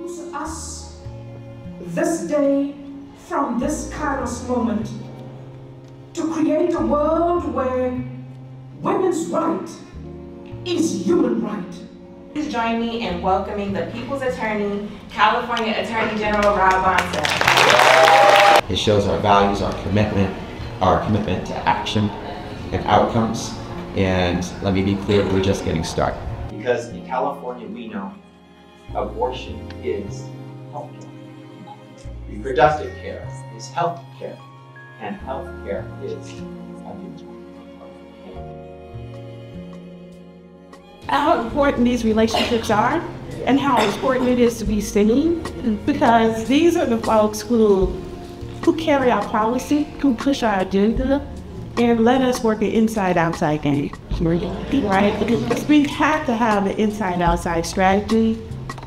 use us this day from this Kairos moment to create a world where women's right is human right. Please join me in welcoming the People's Attorney, California Attorney General Bonta. It shows our values, our commitment to action and outcomes. And let me be clear, we're just getting started. Because in California, we know abortion is health care. Reproductive care is health care. And health care is a human right. How important these relationships are and how important it is to be seen, because these are the folks who carry our policy, who push our agenda, and let us work an inside-outside game, right? Because we have to have an inside-outside strategy,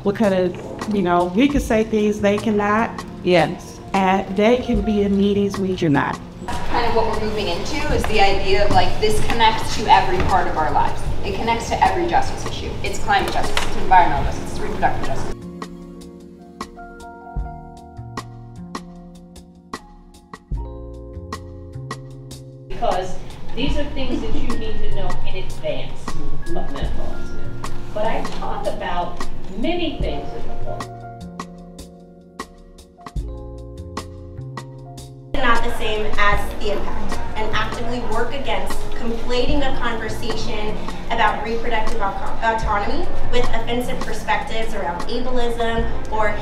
because, you know, we can say things they cannot, yes, and they can be in meetings we cannot. Kind of what we're moving into is the idea of like this connects to every part of our lives. It connects to every justice issue. It's climate justice, it's environmental justice, it's reproductive justice. Because these are things that you need to know in advance of menopause. But I talk about many things in the book. Not the same as the impact, and actively work against conflating a conversation about reproductive autonomy with offensive perspectives around ableism or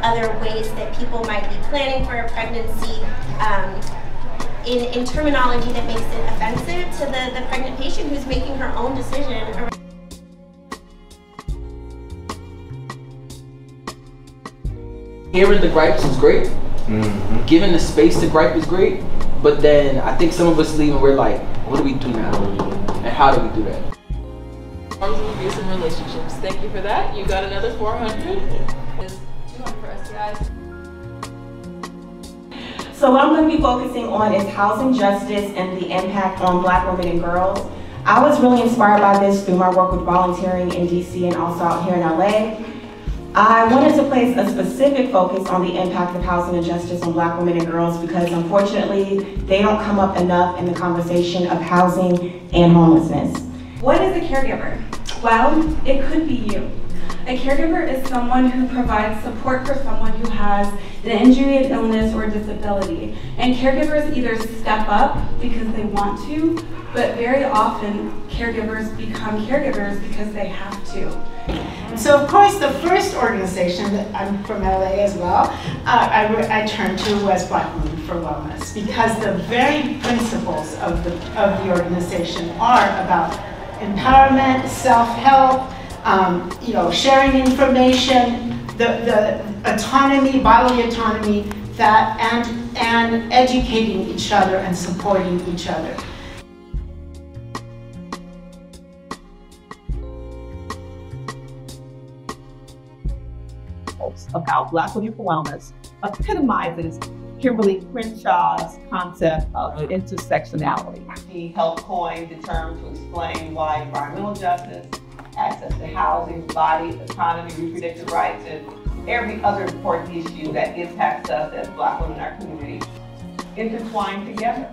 other ways that people might be planning for a pregnancy in terminology that makes it offensive to the pregnant patient who's making her own decision. Hearing the gripes is great. Giving the space to gripe is great, but then I think some of us leave and we're like, what do we do now? And how do we do that? Forms of abuse in relationships. Thank you for that. You got another 400. Is 200 for STIs. So what I'm going to be focusing on is housing justice and the impact on Black women and girls. I was really inspired by this through my work with volunteering in DC and also out here in LA. I wanted to place a specific focus on the impact of housing and justice on Black women and girls because unfortunately they don't come up enough in the conversation of housing and homelessness. What is a caregiver? Well, it could be you. A caregiver is someone who provides support for someone who has an injury, an illness, or disability. And caregivers either step up because they want to, but very often caregivers become caregivers because they have to. So of course the first organization, that I'm from LA as well, I turned to was Black Women for Wellness, because the very principles of the organization are about empowerment, self-help, you know, sharing information, the autonomy, bodily autonomy, that and educating each other and supporting each other. About Black Women for Wellness epitomizes Kimberly Crenshaw's concept of intersectionality. He helped coin the term to explain why environmental justice, access to housing, body autonomy, reproductive rights, and every other important issue that impacts us as Black women in our community intertwine together.